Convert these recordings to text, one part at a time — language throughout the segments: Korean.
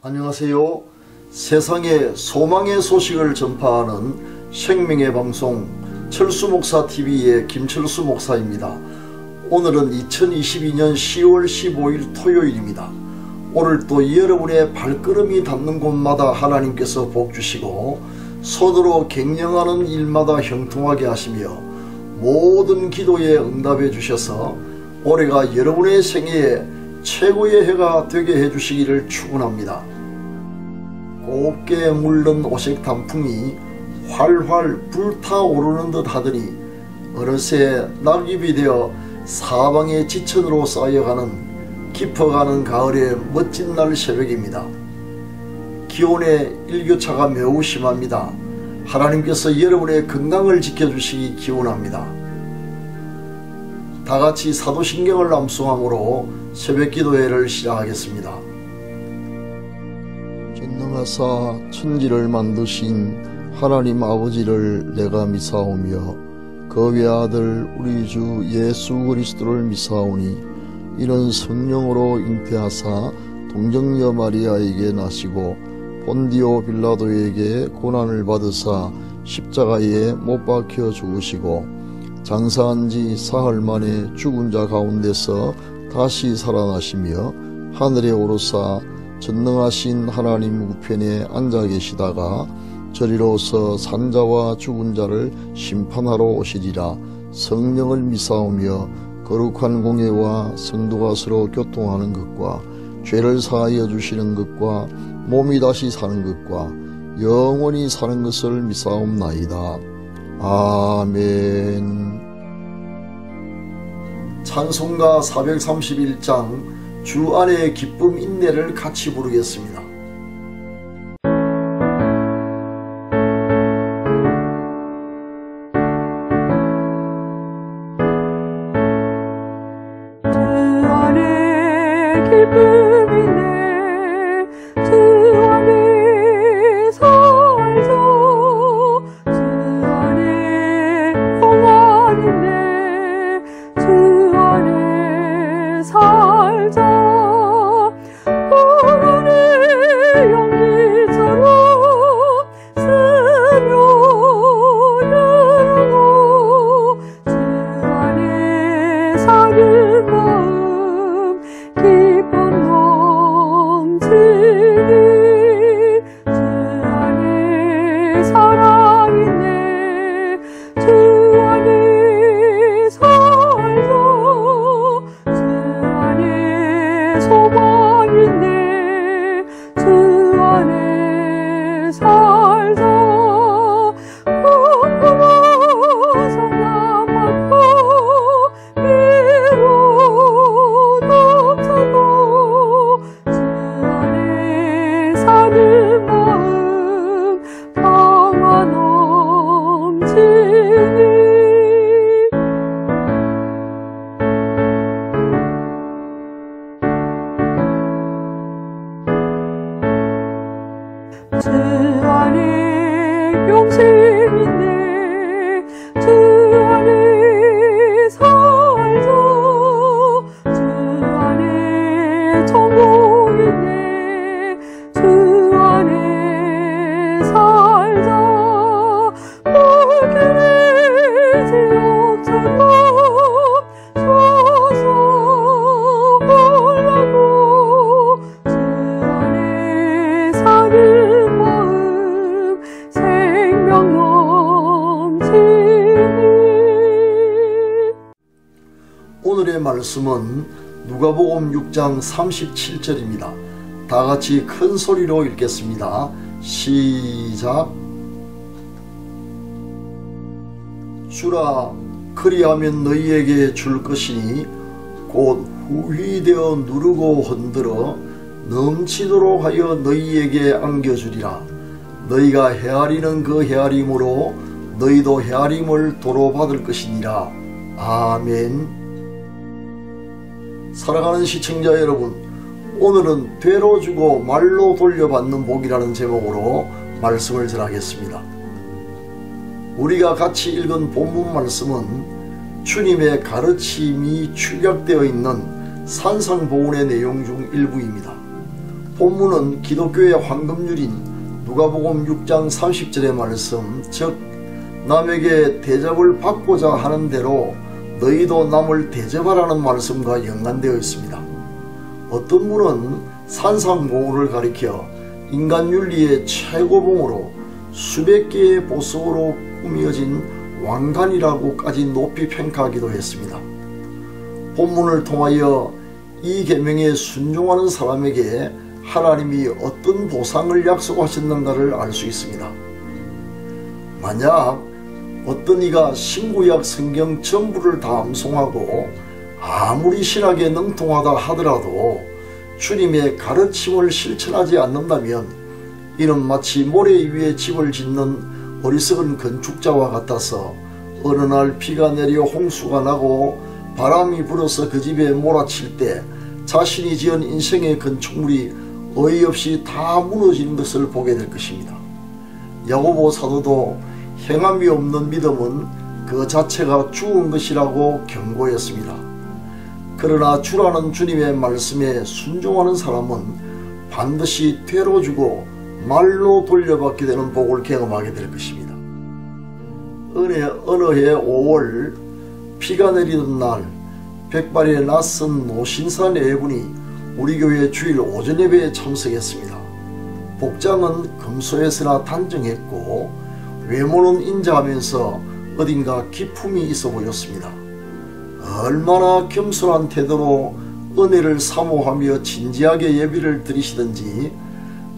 안녕하세요. 세상에 소망의 소식을 전파하는 생명의 방송 철수목사TV의 김철수 목사입니다. 오늘은 2022년 10월 15일 토요일입니다. 오늘도 여러분의 발걸음이 닿는 곳마다 하나님께서 복주시고 손으로 갱년하는 일마다 형통하게 하시며 모든 기도에 응답해 주셔서 올해가 여러분의 생애에 최고의 해가 되게 해주시기를 축원합니다. 곱게 물든 오색 단풍이 활활 불타오르는 듯 하더니 어느새 낙엽이 되어 사방의 지천으로 쌓여가는 깊어가는 가을의 멋진 날 새벽입니다. 기온의 일교차가 매우 심합니다. 하나님께서 여러분의 건강을 지켜주시기 기원합니다. 다같이 사도신경을 암송함으로 새벽기도회를 시작하겠습니다. 전능하사 천지를 만드신 하나님 아버지를 내가 미사오며 그 외아들 우리 주 예수 그리스도를 미사오니 이는 성령으로 잉태하사 동정녀 마리아에게 나시고 본디오 빌라도에게 고난을 받으사 십자가에 못 박혀 죽으시고 장사한 지 사흘 만에 죽은 자 가운데서 다시 살아나시며 하늘에 오르사 전능하신 하나님 우편에 앉아 계시다가 저리로서 산자와 죽은 자를 심판하러 오시리라. 성령을 미사오며 거룩한 공예와 성도가 서로 교통하는 것과 죄를 사하여 주시는 것과 몸이 다시 사는 것과 영원히 사는 것을 미사옵나이다. 아멘. 찬송가 431장 주 안에 기쁨 인내를 같이 부르겠습니다. 오늘의 말씀은 누가복음 6장 37절입니다. 다같이 큰 소리로 읽겠습니다. 시작. 주라, 그리하면 너희에게 줄 것이니 곧 후휘되어 누르고 흔들어 넘치도록 하여 너희에게 안겨주리라. 너희가 헤아리는 그 헤아림으로 너희도 헤아림을 도로 받을 것이니라. 아멘. 사랑하는 시청자 여러분, 오늘은 되로 주고 말로 돌려받는 복이라는 제목으로 말씀을 전하겠습니다. 우리가 같이 읽은 본문 말씀은 주님의 가르침이 축약되어 있는 산상보훈의 내용 중 일부입니다. 본문은 기독교의 황금률인 누가복음 6장 30절의 말씀, 즉 남에게 대접을 받고자 하는 대로 너희도 남을 대접하라는 말씀과 연관되어 있습니다. 어떤 분은 산상보호를 가리켜 인간 윤리의 최고봉으로 수백 개의 보석으로 꾸며진 왕관이라고까지 높이 평가하기도 했습니다. 본문을 통하여 이 계명에 순종하는 사람에게 하나님이 어떤 보상을 약속하셨는가를 알 수 있습니다. 만약 어떤 이가 신구약 성경 전부를 다 암송하고 아무리 신학에 능통하다 하더라도 주님의 가르침을 실천하지 않는다면 이는 마치 모래 위에 집을 짓는 어리석은 건축자와 같아서 어느 날 비가 내려 홍수가 나고 바람이 불어서 그 집에 몰아칠 때 자신이 지은 인생의 건축물이 어이없이 다 무너지는 것을 보게 될 것입니다. 야고보 사도도 행함이 없는 믿음은 그 자체가 죽은 것이라고 경고했습니다. 그러나 주라는 주님의 말씀에 순종하는 사람은 반드시 되로 주고 말로 돌려받게 되는 복을 경험하게 될 것입니다. 어느 해 5월 비가 내리던 날 백발의 낯선 노신사 네 분이 우리 교회 주일 오전 예배에 참석했습니다. 복장은 금소했으나 단정했고 외모는 인자하면서 어딘가 기품이 있어 보였습니다. 얼마나 겸손한 태도로 은혜를 사모하며 진지하게 예배를 드리시던지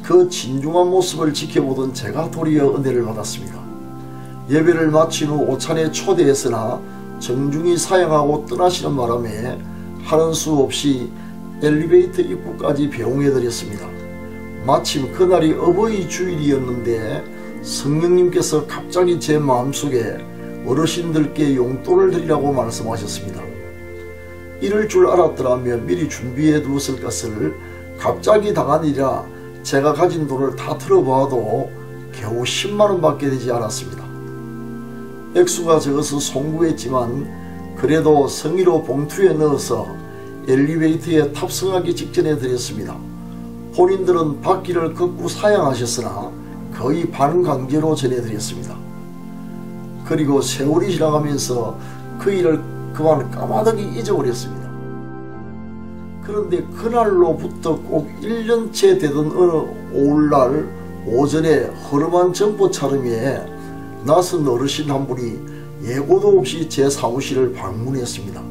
그 진중한 모습을 지켜보던 제가 도리어 은혜를 받았습니다. 예배를 마친 후 오찬에 초대했으나 정중히 사양하고 떠나시는 바람에 하는 수 없이 엘리베이터 입구까지 배웅해드렸습니다. 마침 그날이 어버이 주일이었는데 성령님께서 갑자기 제 마음속에 어르신들께 용돈을 드리라고 말씀하셨습니다. 이럴 줄 알았더라면 미리 준비해 두었을 것을 갑자기 당한 일이라 제가 가진 돈을 다 틀어봐도 겨우 10만원 밖에 되지 않았습니다. 액수가 적어서 송구했지만 그래도 성의로 봉투에 넣어서 엘리베이터에 탑승하기 직전에 드렸습니다. 본인들은 받기를 극구 사양하셨으나 거의 반강제로 전해드렸습니다. 그리고 세월이 지나가면서 그 일을 그만 까마득히 잊어버렸습니다. 그런데 그날로부터 꼭 1년째 되던 어느 오후날 오전에 허름한 점퍼 차림에 낯선 어르신 한 분이 예고도 없이 제 사무실을 방문했습니다.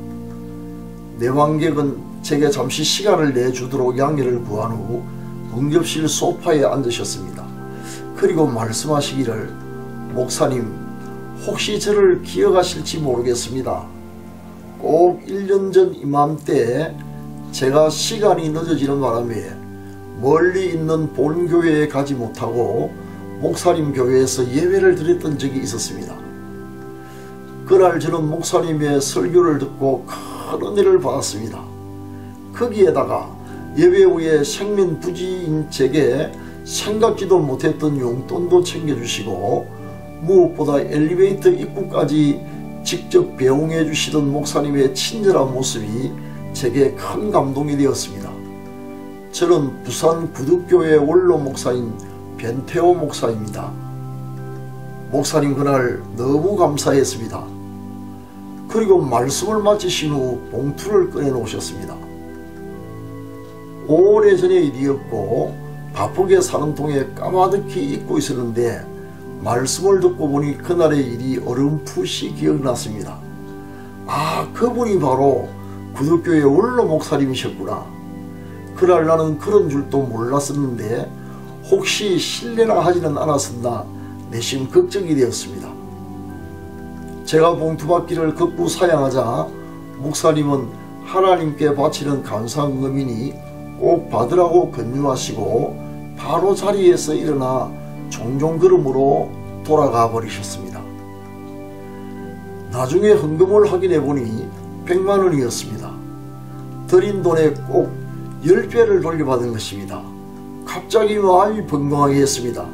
내관객은 제게 잠시 시간을 내주도록 양해를 구한 후 응접실 소파에 앉으셨습니다. 그리고 말씀하시기를, 목사님, 혹시 저를 기억하실지 모르겠습니다. 꼭 1년 전 이맘때에 제가 시간이 늦어지는 바람에 멀리 있는 본교회에 가지 못하고 목사님 교회에서 예배를 드렸던 적이 있었습니다. 그날 저는 목사님의 설교를 듣고 큰 은혜를 받았습니다. 거기에다가 예배 후에 생면부지인 제게 생각지도 못했던 용돈도 챙겨주시고 무엇보다 엘리베이터 입구까지 직접 배웅해 주시던 목사님의 친절한 모습이 제게 큰 감동이 되었습니다. 저는 부산 구득교회 원로 목사인 변태호 목사입니다. 목사님, 그날 너무 감사했습니다. 그리고 말씀을 마치신 후 봉투를 꺼내 놓으셨습니다. 오래전의 일이었고 바쁘게 사는 통에 까마득히 잊고 있었는데 말씀을 듣고 보니 그날의 일이 어렴풋이 기억났습니다. 아, 그분이 바로 구득교회 원로 목사님이셨구나. 그날 나는 그런 줄도 몰랐었는데 혹시 실례나 하지는 않았었나 내심 걱정이 되었습니다. 제가 봉투받기를 극구 사양하자 목사님은 하나님께 바치는 감사금이니 꼭 받으라고 권유하시고 바로 자리에서 일어나 종종 걸음으로 돌아가 버리셨습니다. 나중에 헌금을 확인해 보니 100만원이었습니다. 드린 돈에 꼭 10배를 돌려받은 것입니다. 갑자기 마음이 번거하게 했습니다.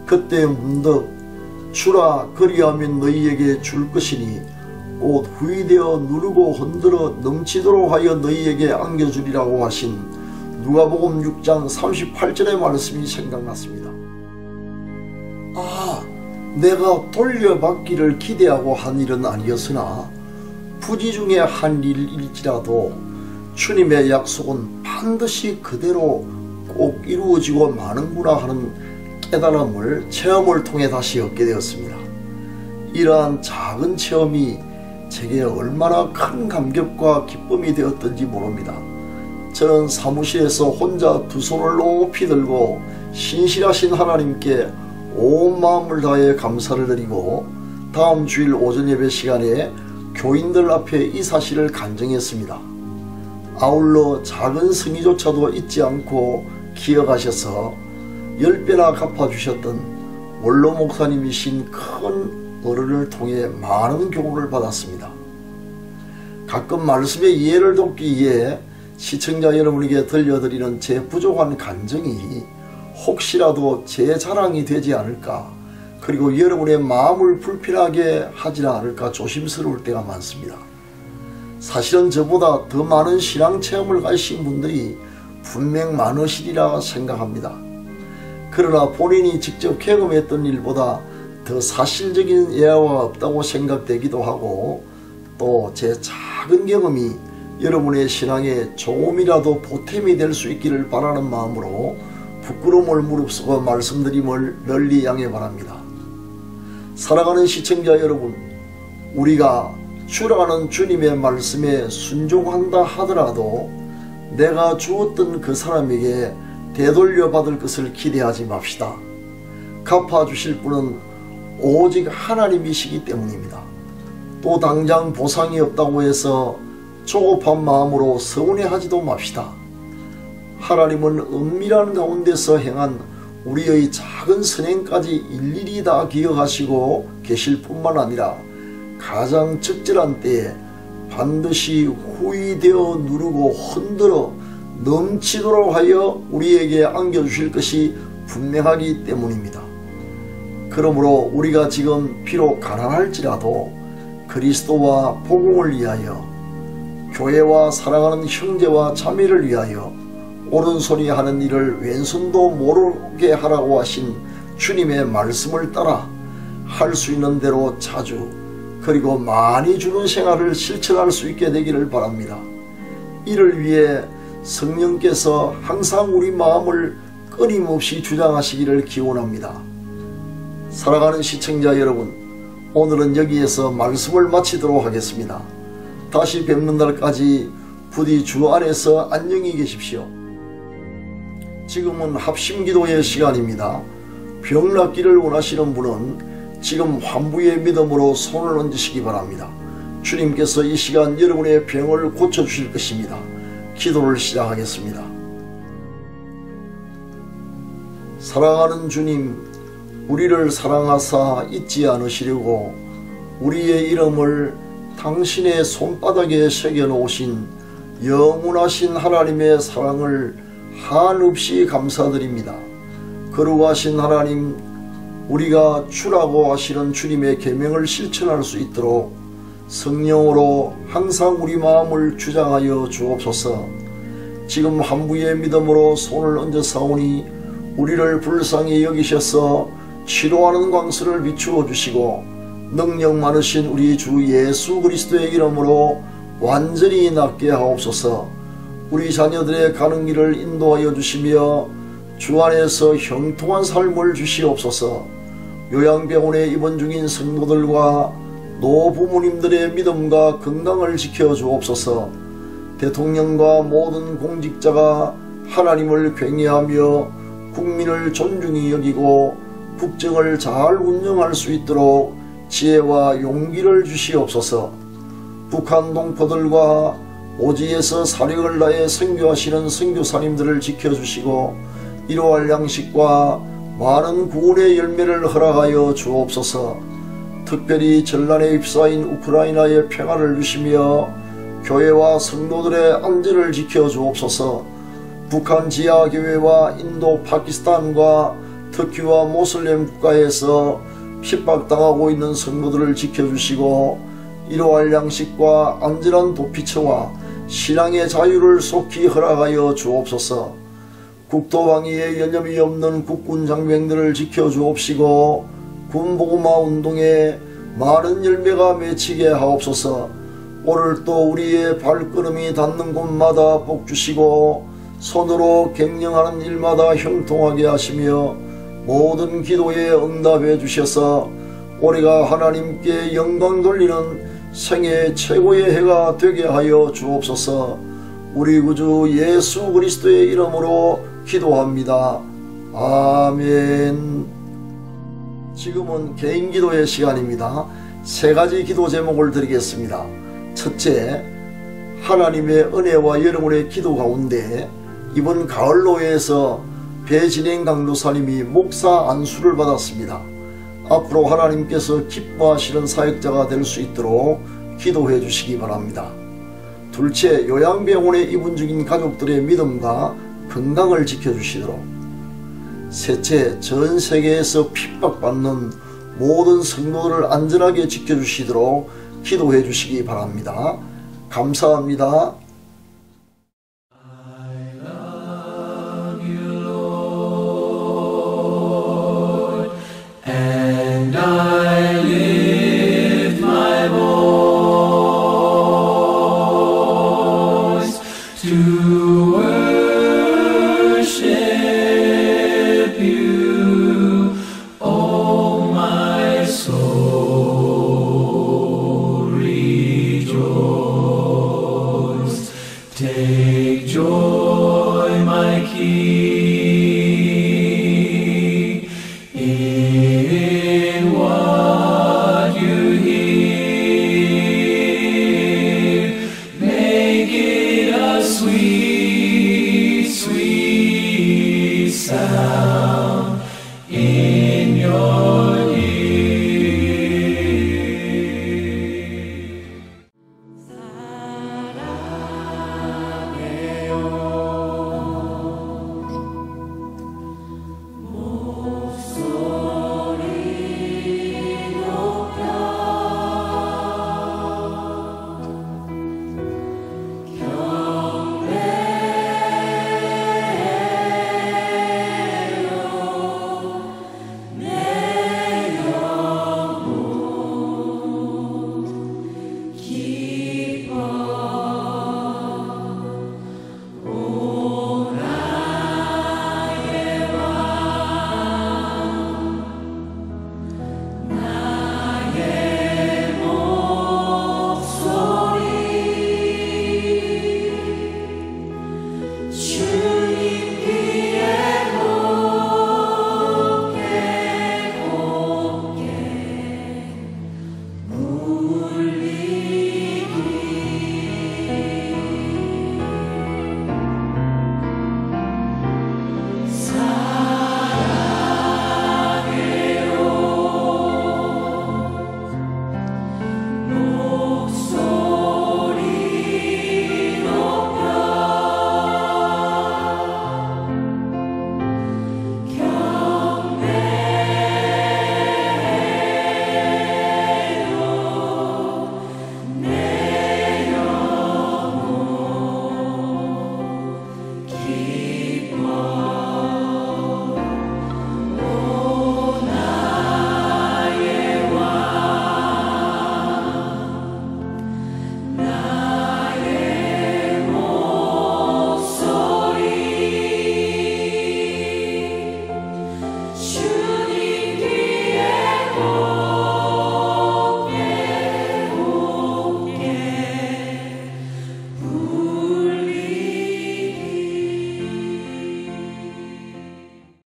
그때 문득 주라, 그리하면 너희에게 줄 것이니 곧 후이되어 누르고 흔들어 넘치도록 하여 너희에게 안겨주리라고 하신 누가복음 6장 38절의 말씀이 생각났습니다. 내가 돌려받기를 기대하고 한 일은 아니었으나 부지 중에 한 일일지라도 주님의 약속은 반드시 그대로 꼭 이루어지고 마는구나 하는 깨달음을 체험을 통해 다시 얻게 되었습니다. 이러한 작은 체험이 제게 얼마나 큰 감격과 기쁨이 되었던지 모릅니다. 저는 사무실에서 혼자 두 손을 높이 들고 신실하신 하나님께 온 마음을 다해 감사를 드리고 다음 주일 오전 예배 시간에 교인들 앞에 이 사실을 간증했습니다. 아울러 작은 성의조차도 잊지 않고 기억하셔서 10배나 갚아주셨던 원로 목사님이신 큰 어른을 통해 많은 교훈을 받았습니다. 가끔 말씀의 이해를 돕기 위해 시청자 여러분에게 들려드리는 제 부족한 간증이 혹시라도 제 자랑이 되지 않을까, 그리고 여러분의 마음을 불편하게 하지 않을까 조심스러울 때가 많습니다. 사실은 저보다 더 많은 신앙 체험을 가지신 분들이 분명 많으시리라 생각합니다. 그러나 본인이 직접 경험했던 일보다 더 사실적인 예화가 없다고 생각되기도 하고, 또 제 작은 경험이 여러분의 신앙에 조금이라도 보탬이 될 수 있기를 바라는 마음으로 부끄러움을 무릅쓰고 말씀드림을 널리 양해 바랍니다. 사랑하는 시청자 여러분, 우리가 주라는 주님의 말씀에 순종한다 하더라도 내가 주었던 그 사람에게 되돌려 받을 것을 기대하지 맙시다. 갚아주실 분은 오직 하나님이시기 때문입니다. 또 당장 보상이 없다고 해서 조급한 마음으로 서운해하지도 맙시다. 하나님은 은밀한 가운데서 행한 우리의 작은 선행까지 일일이 다 기억하시고 계실 뿐만 아니라 가장 적절한 때에 반드시 후이되어 누르고 흔들어 넘치도록 하여 우리에게 안겨주실 것이 분명하기 때문입니다. 그러므로 우리가 지금 비록 가난할지라도 그리스도와 복음을 위하여, 교회와 사랑하는 형제와 자매를 위하여 오른손이 하는 일을 왼손도 모르게 하라고 하신 주님의 말씀을 따라 할 수 있는 대로 자주, 그리고 많이 주는 생활을 실천할 수 있게 되기를 바랍니다. 이를 위해 성령께서 항상 우리 마음을 끊임없이 주장하시기를 기원합니다. 사랑하는 시청자 여러분, 오늘은 여기에서 말씀을 마치도록 하겠습니다. 다시 뵙는 날까지 부디 주 안에서 안녕히 계십시오. 지금은 합심기도의 시간입니다. 병 낫기를 원하시는 분은 지금 환부의 믿음으로 손을 얹으시기 바랍니다. 주님께서 이 시간 여러분의 병을 고쳐주실 것입니다. 기도를 시작하겠습니다. 사랑하는 주님, 우리를 사랑하사 잊지 않으시려고 우리의 이름을 당신의 손바닥에 새겨놓으신 영원하신 하나님의 사랑을 한없이 감사드립니다. 거룩하신 하나님, 우리가 주라고 하시는 주님의 계명을 실천할 수 있도록 성령으로 항상 우리 마음을 주장하여 주옵소서. 지금 한부의 믿음으로 손을 얹어 사오니 우리를 불쌍히 여기셔서 치료하는 광수를 비추어 주시고 능력 많으신 우리 주 예수 그리스도의 이름으로 완전히 낫게 하옵소서. 우리 자녀들의 가는 길을 인도하여 주시며 주 안에서 형통한 삶을 주시옵소서. 요양병원에 입원 중인 성도들과 노부모님들의 믿음과 건강을 지켜 주옵소서. 대통령과 모든 공직자가 하나님을 경외하며 국민을 존중히 여기고 국정을 잘 운영할 수 있도록 지혜와 용기를 주시옵소서. 북한 동포들과 오지에서 사력을 다해 선교하시는 선교사님들을 지켜주시고 이로할 양식과 많은 구원의 열매를 허락하여 주옵소서. 특별히 전란에 휩싸인 우크라이나의 평화를 주시며 교회와 성도들의 안전을 지켜 주옵소서. 북한 지하교회와 인도 파키스탄과 터키와 모슬렘 국가에서 핍박당하고 있는 성도들을 지켜주시고 이로할 양식과 안전한 도피처와 신앙의 자유를 속히 허락하여 주옵소서. 국토방위에 여념이 없는 국군 장병들을 지켜주옵시고 군복음화 운동에 많은 열매가 맺히게 하옵소서. 오늘 또 우리의 발걸음이 닿는 곳마다 복주시고 손으로 갱령하는 일마다 형통하게 하시며 모든 기도에 응답해 주셔서 올해가 하나님께 영광 돌리는 생애 최고의 해가 되게 하여 주옵소서. 우리 구주 예수 그리스도의 이름으로 기도합니다. 아멘. 지금은 개인기도의 시간입니다. 세 가지 기도 제목을 드리겠습니다. 첫째, 하나님의 은혜와 여러분의 기도 가운데 이번 가을로회에서 배진행 강도사님이 목사 안수를 받았습니다. 앞으로 하나님께서 기뻐하시는 사역자가 될 수 있도록 기도해 주시기 바랍니다. 둘째, 요양병원에 입원 중인 가족들의 믿음과 건강을 지켜주시도록. 셋째, 전 세계에서 핍박받는 모든 성도들을 안전하게 지켜주시도록 기도해 주시기 바랍니다. 감사합니다. Take joy, my King.